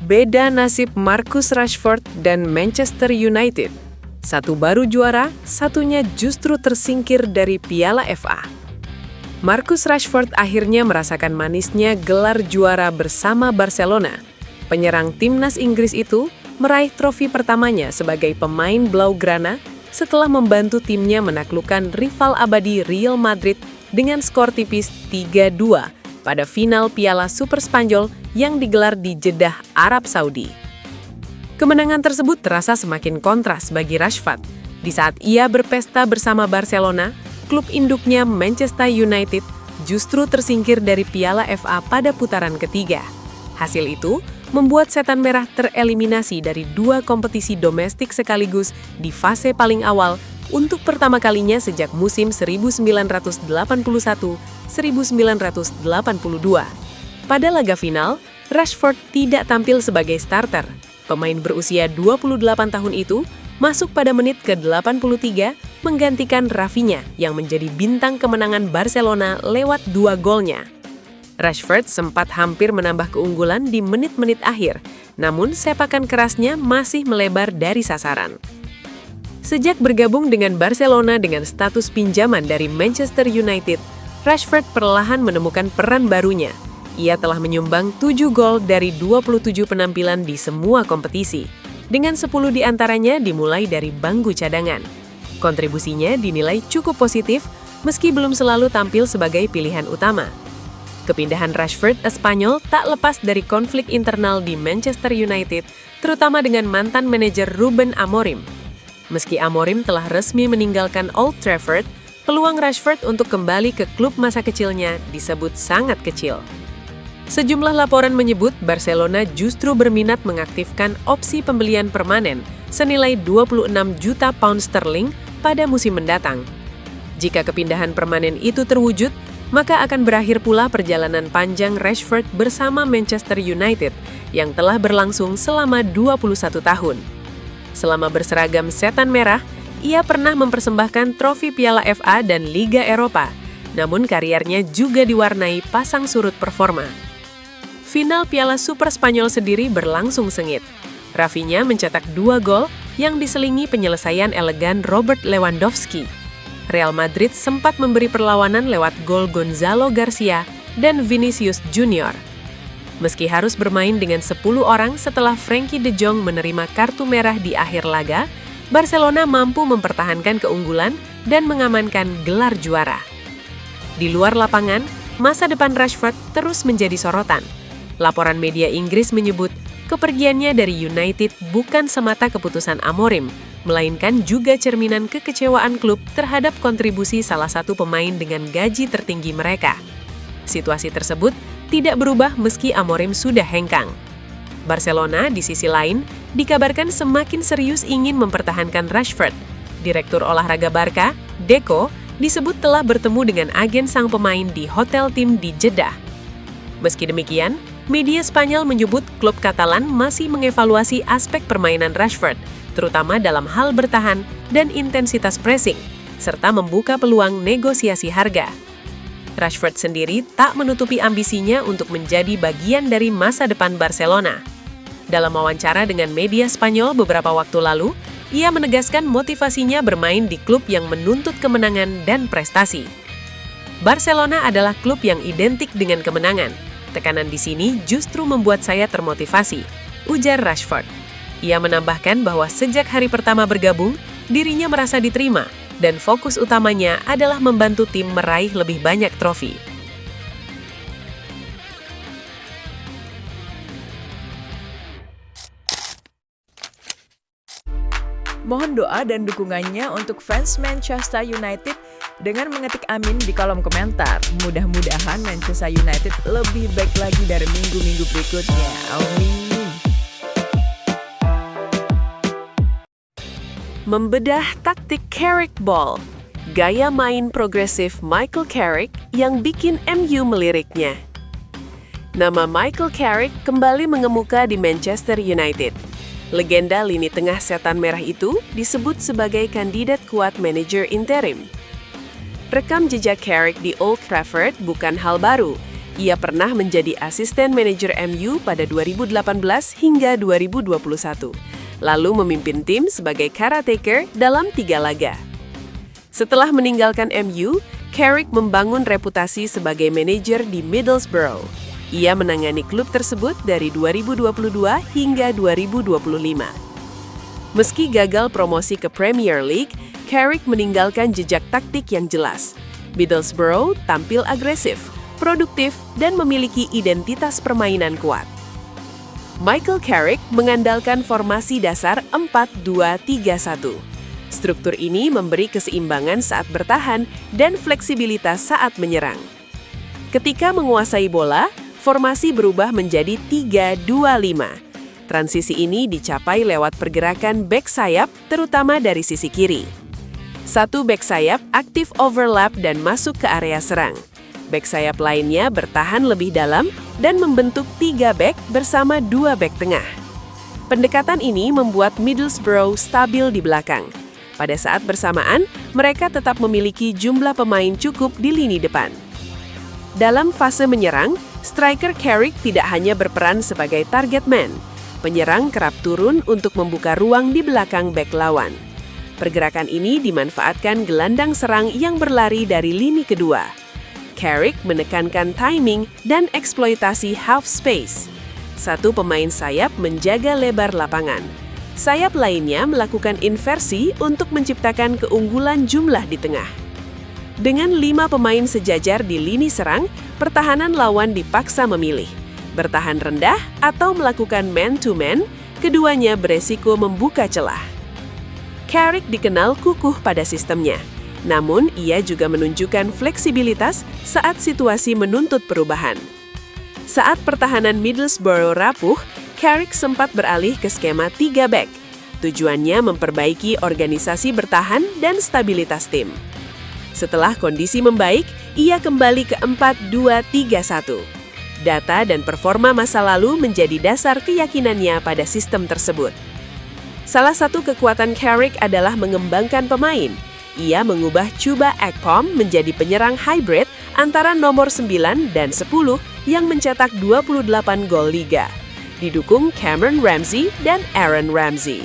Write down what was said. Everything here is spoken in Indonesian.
Beda nasib Marcus Rashford dan Manchester United. Satu baru juara, satunya justru tersingkir dari Piala FA. Marcus Rashford akhirnya merasakan manisnya gelar juara bersama Barcelona. Penyerang timnas Inggris itu meraih trofi pertamanya sebagai pemain Blaugrana setelah membantu timnya menaklukkan rival abadi Real Madrid dengan skor tipis 3-2 pada final Piala Super Spanyol yang digelar di Jeddah, Arab Saudi. Kemenangan tersebut terasa semakin kontras bagi Rashford. Di saat ia berpesta bersama Barcelona, klub induknya Manchester United justru tersingkir dari Piala FA pada putaran ketiga. Hasil itu membuat Setan Merah tereliminasi dari dua kompetisi domestik sekaligus di fase paling awal untuk pertama kalinya sejak musim 1981-1982. Pada laga final, Rashford tidak tampil sebagai starter. Pemain berusia 28 tahun itu masuk pada menit ke-83 menggantikan Rafinha yang menjadi bintang kemenangan Barcelona lewat 2 golnya. Rashford sempat hampir menambah keunggulan di menit-menit akhir, namun sepakan kerasnya masih melebar dari sasaran. Sejak bergabung dengan Barcelona dengan status pinjaman dari Manchester United, Rashford perlahan menemukan peran barunya. Ia telah menyumbang 7 gol dari 27 penampilan di semua kompetisi, dengan 10 diantaranya dimulai dari bangku cadangan. Kontribusinya dinilai cukup positif, meski belum selalu tampil sebagai pilihan utama. Kepindahan Rashford ke Spanyol tak lepas dari konflik internal di Manchester United, terutama dengan mantan manajer Ruben Amorim. Meski Amorim telah resmi meninggalkan Old Trafford, peluang Rashford untuk kembali ke klub masa kecilnya disebut sangat kecil. Sejumlah laporan menyebut Barcelona justru berminat mengaktifkan opsi pembelian permanen senilai 26 juta pound sterling pada musim mendatang. Jika kepindahan permanen itu terwujud, maka akan berakhir pula perjalanan panjang Rashford bersama Manchester United yang telah berlangsung selama 21 tahun. Selama berseragam Setan Merah, ia pernah mempersembahkan trofi Piala FA dan Liga Eropa, namun kariernya juga diwarnai pasang surut performa. Final Piala Super Spanyol sendiri berlangsung sengit. Rafinha mencetak 2 gol yang diselingi penyelesaian elegan Robert Lewandowski. Real Madrid sempat memberi perlawanan lewat gol Gonzalo Garcia dan Vinicius Junior. Meski harus bermain dengan 10 orang setelah Frenkie de Jong menerima kartu merah di akhir laga, Barcelona mampu mempertahankan keunggulan dan mengamankan gelar juara. Di luar lapangan, masa depan Rashford terus menjadi sorotan. Laporan media Inggris menyebut kepergiannya dari United bukan semata keputusan Amorim, melainkan juga cerminan kekecewaan klub terhadap kontribusi salah satu pemain dengan gaji tertinggi mereka. Situasi tersebut tidak berubah meski Amorim sudah hengkang. Barcelona, di sisi lain, dikabarkan semakin serius ingin mempertahankan Rashford. Direktur olahraga Barca, Deco, disebut telah bertemu dengan agen sang pemain di hotel tim di Jeddah. Meski demikian, media Spanyol menyebut klub Katalan masih mengevaluasi aspek permainan Rashford, terutama dalam hal bertahan dan intensitas pressing, serta membuka peluang negosiasi harga. Rashford sendiri tak menutupi ambisinya untuk menjadi bagian dari masa depan Barcelona. Dalam wawancara dengan media Spanyol beberapa waktu lalu, ia menegaskan motivasinya bermain di klub yang menuntut kemenangan dan prestasi. Barcelona adalah klub yang identik dengan kemenangan. Tekanan di sini justru membuat saya termotivasi, ujar Rashford. Ia menambahkan bahwa sejak hari pertama bergabung, dirinya merasa diterima dan fokus utamanya adalah membantu tim meraih lebih banyak trofi. Mohon doa dan dukungannya untuk fans Manchester United dengan mengetik amin di kolom komentar. Mudah-mudahan Manchester United lebih baik lagi dari minggu-minggu berikutnya. Amin. Membedah taktik Carrick Ball, gaya main progresif Michael Carrick yang bikin MU meliriknya. Nama Michael Carrick kembali mengemuka di Manchester United. Legenda lini tengah Setan Merah itu disebut sebagai kandidat kuat manajer interim. Rekam jejak Carrick di Old Trafford bukan hal baru. Ia pernah menjadi asisten manajer MU pada 2018 hingga 2021, lalu memimpin tim sebagai caretaker dalam 3 laga. Setelah meninggalkan MU, Carrick membangun reputasi sebagai manajer di Middlesbrough. Ia menangani klub tersebut dari 2022 hingga 2025. Meski gagal promosi ke Premier League, Carrick meninggalkan jejak taktik yang jelas. Middlesbrough tampil agresif, produktif, dan memiliki identitas permainan kuat. Michael Carrick mengandalkan formasi dasar 4-2-3-1. Struktur ini memberi keseimbangan saat bertahan dan fleksibilitas saat menyerang. Ketika menguasai bola, formasi berubah menjadi 3-2-5. Transisi ini dicapai lewat pergerakan bek sayap, terutama dari sisi kiri. Satu bek sayap aktif overlap dan masuk ke area serang. Bek sayap lainnya bertahan lebih dalam dan membentuk 3 bek bersama 2 bek tengah. Pendekatan ini membuat Middlesbrough stabil di belakang. Pada saat bersamaan, mereka tetap memiliki jumlah pemain cukup di lini depan. Dalam fase menyerang, striker Carrick tidak hanya berperan sebagai target man. Penyerang kerap turun untuk membuka ruang di belakang bek lawan. Pergerakan ini dimanfaatkan gelandang serang yang berlari dari lini kedua. Carrick menekankan timing dan eksploitasi half space. Satu pemain sayap menjaga lebar lapangan. Sayap lainnya melakukan inversi untuk menciptakan keunggulan jumlah di tengah. Dengan 5 pemain sejajar di lini serang, pertahanan lawan dipaksa memilih. Bertahan rendah atau melakukan man-to-man, keduanya beresiko membuka celah. Carrick dikenal kukuh pada sistemnya. Namun, ia juga menunjukkan fleksibilitas saat situasi menuntut perubahan. Saat pertahanan Middlesbrough rapuh, Carrick sempat beralih ke skema 3 back. Tujuannya memperbaiki organisasi bertahan dan stabilitas tim. Setelah kondisi membaik, ia kembali ke 4-2-3-1. Data dan performa masa lalu menjadi dasar keyakinannya pada sistem tersebut. Salah satu kekuatan Carrick adalah mengembangkan pemain. Ia mengubah Chuba Akpom menjadi penyerang hybrid antara nomor 9 dan 10 yang mencetak 28 gol liga. Didukung Cameron Ramsey dan Aaron Ramsey.